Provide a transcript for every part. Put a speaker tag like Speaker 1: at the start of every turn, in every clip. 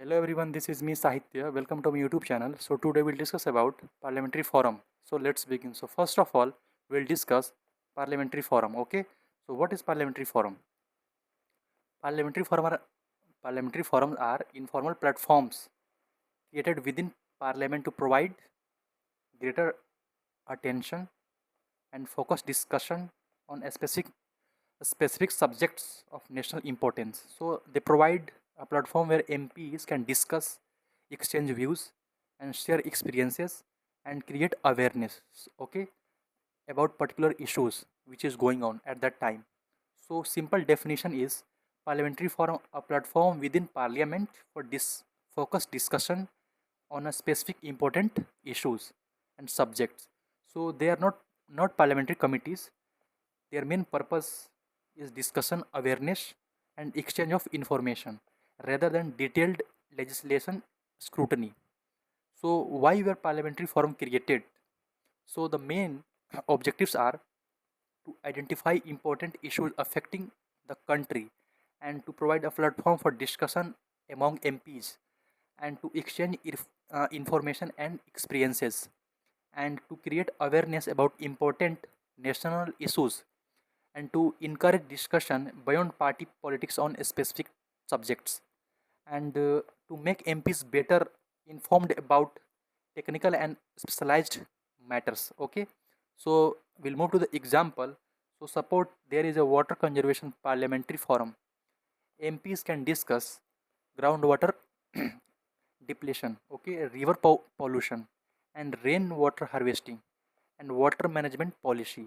Speaker 1: Hello everyone, this is me Sahitya. Welcome to my YouTube channel. So today we'll discuss about parliamentary forum. So let's begin. So first of all, we'll discuss parliamentary forum. Okay. So what is parliamentary forum? Parliamentary forum are Parliamentary forums are informal platforms created within parliament to provide greater attention and focused discussion on a specific subjects of national importance. So they provide a platform where MPs can discuss, exchange views, and share experiences and create awareness. Okay, about particular issues which is going on at that time. So simple definition is parliamentary forum a platform within parliament for focused discussion on a specific important issues and subjects. So they are not parliamentary committees. Their main purpose is discussion, awareness, and exchange of information rather than detailed legislation scrutiny. So, why were parliamentary forum created? So, the main objectives are to identify important issues affecting the country and to provide a platform for discussion among MPs and to exchange information and experiences and to create awareness about important national issues and to encourage discussion beyond party politics on specific subjects and to make MPs better informed about technical and specialized matters. Okay, so we'll move to the example. So support there is a water conservation parliamentary forum. MPs can discuss groundwater depletion, okay, river pollution, and rainwater harvesting and water management policy.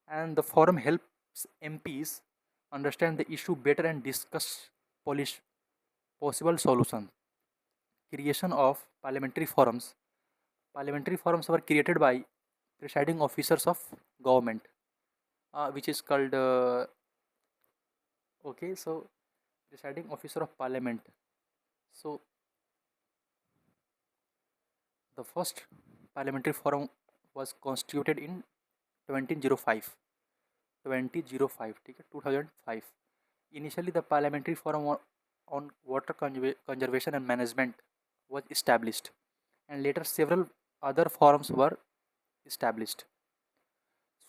Speaker 1: And the forum helps MPs understand the issue better and discuss polish possible solutions. Creation of parliamentary forums. Parliamentary forums were created by presiding officers of government, which is called okay. So presiding officer of parliament. So the first parliamentary forum was constituted in 2005. 2005, ठीक है, 2005. Initially, the Parliamentary Forum on Water Conservation and Management was established, and later several other forums were established.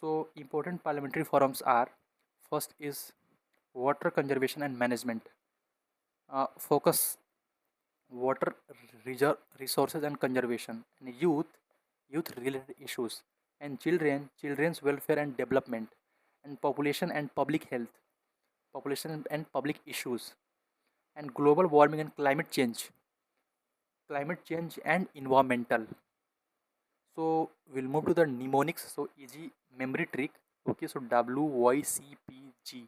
Speaker 1: So, important parliamentary forums are first is water conservation and management, focus water resources and conservation, and youth related issues, and children's welfare and development, and population and public issues, and global warming and climate change and environmental. So we'll move to the mnemonics. So easy memory trick. Okay, so WYCPG.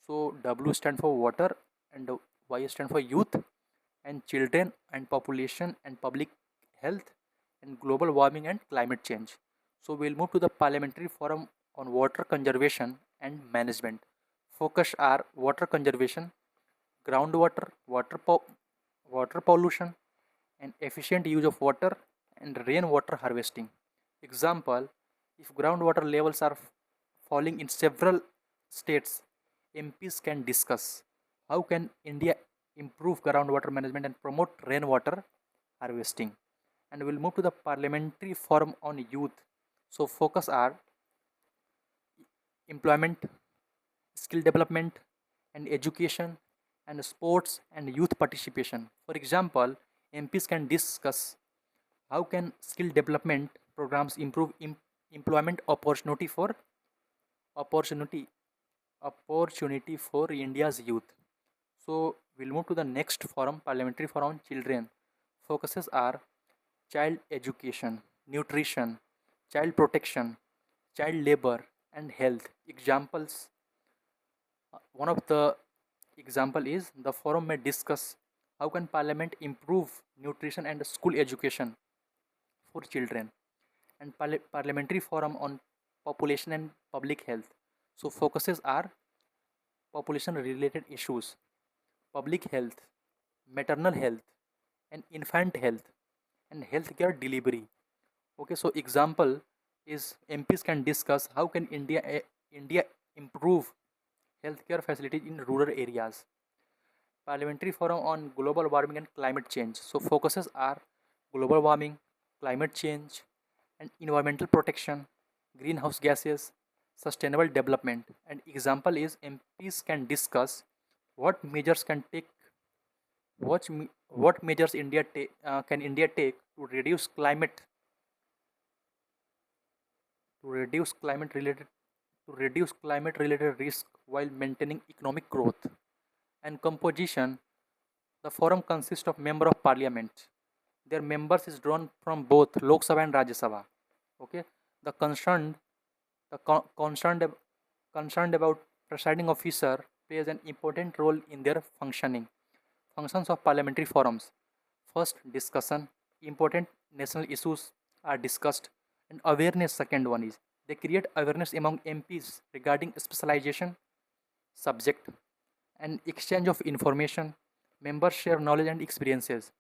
Speaker 1: So W stand for water and Y stand for youth and children and population and public health and global warming and climate change. So we'll move to the parliamentary forum on water conservation and management. Focus are water conservation, groundwater, water pollution, and efficient use of water and rainwater harvesting. Example, if groundwater levels are falling in several states, MPs can discuss how can India improve groundwater management and promote rainwater harvesting. And we'll move to the parliamentary forum on youth. So focus are employment, skill development, and education, and sports and youth participation. For example, MPs can discuss how can skill development programs improve employment opportunity opportunity for India's youth. So we'll move to the next forum, parliamentary forum on children. Focuses are child education, nutrition, child protection, child labor, and health. Examples. One of the example is the forum may discuss how can parliament improve nutrition and school education for children, and parliamentary forum on population and public health. So focuses are population related issues, public health, maternal health, and infant health, and healthcare delivery. Okay, so example is MPs can discuss how can India improve healthcare facilities in rural areas. Parliamentary Forum on Global Warming and Climate Change. So focuses are global warming, climate change, and environmental protection, greenhouse gases, sustainable development. An example is MPs can discuss what measures can take, what measures can India take to reduce climate related risk while maintaining economic growth. And composition: the forum consists of member of parliament. Their members is drawn from both Lok Sabha and Rajya Sabha. Okay, the concerned the co- concerned about presiding officer plays an important role in their functioning. Functions of parliamentary forums: first, discussion. Important national issues are discussed, and awareness. Second one is they create awareness among MPs regarding specialization subject and exchange of information. Members share knowledge and experiences.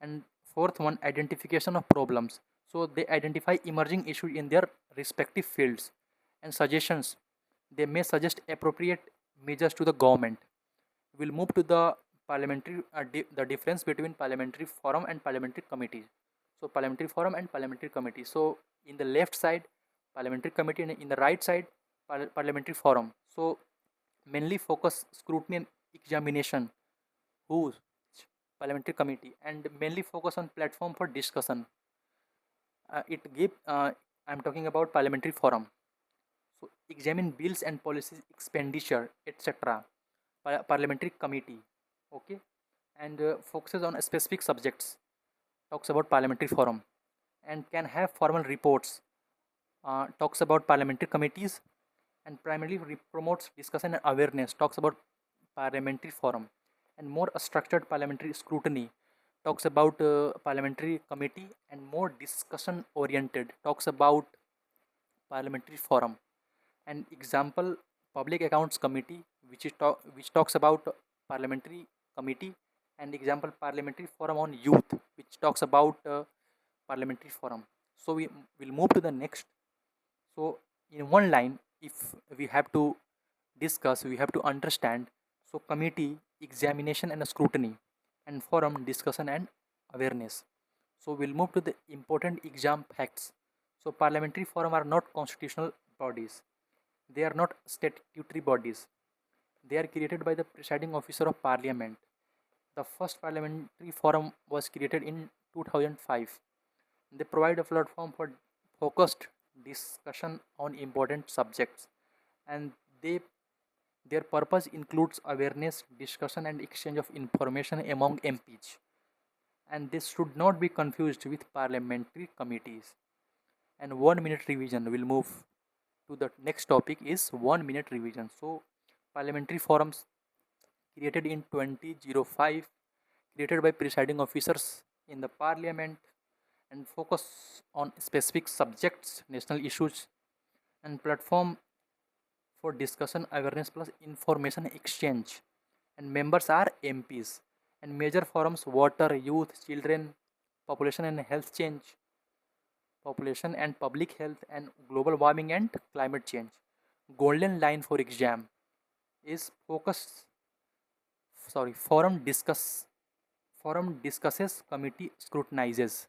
Speaker 1: And fourth one, identification of problems. So they identify emerging issues in their respective fields and suggestions. They may suggest appropriate measures to the government. We'll move to the the difference between parliamentary forum and parliamentary committee. So parliamentary forum and parliamentary committee. So in the left side, parliamentary committee, and in the right side, parliamentary forum. So mainly focus scrutiny and examination. Who? Parliamentary committee, and mainly focus on platform for discussion. I'm talking about parliamentary forum. So examine bills and policies, expenditure, etc. Parliamentary committee, okay, and focuses on specific subjects. Talks about parliamentary forum, and can have formal reports. Talks about parliamentary committees, and primarily promotes discussion and awareness. Talks about parliamentary forum, and more structured parliamentary scrutiny. Talks about parliamentary committee, and more discussion oriented. Talks about parliamentary forum. An example: public accounts committee, which talks about parliamentary committee. And example: parliamentary forum on youth, which talks about parliamentary forum. So we will move to the next. So in one line, if we have to discuss, we have to understand. So committee, examination and scrutiny, and forum, discussion and awareness. So we'll move to the important exam facts. So parliamentary forum are not constitutional bodies. They are not statutory bodies. They are created by the presiding officer of parliament. The first parliamentary forum was created in 2005. They provide a platform for focused discussion on important subjects, and their purpose includes awareness, discussion, and exchange of information among MPs. And this should not be confused with parliamentary committees. And 1 minute revision will move to the next topic is 1 minute revision. So parliamentary forums created in 2005, created by presiding officers in the parliament, and focus on specific subjects, national issues, and platform for discussion, awareness plus information exchange. And members are MPs. And major forums: water, youth, children, population and health change, population and public health, and global warming and climate change. Golden line for exam is focus. Sorry, forum discusses, committee scrutinizes.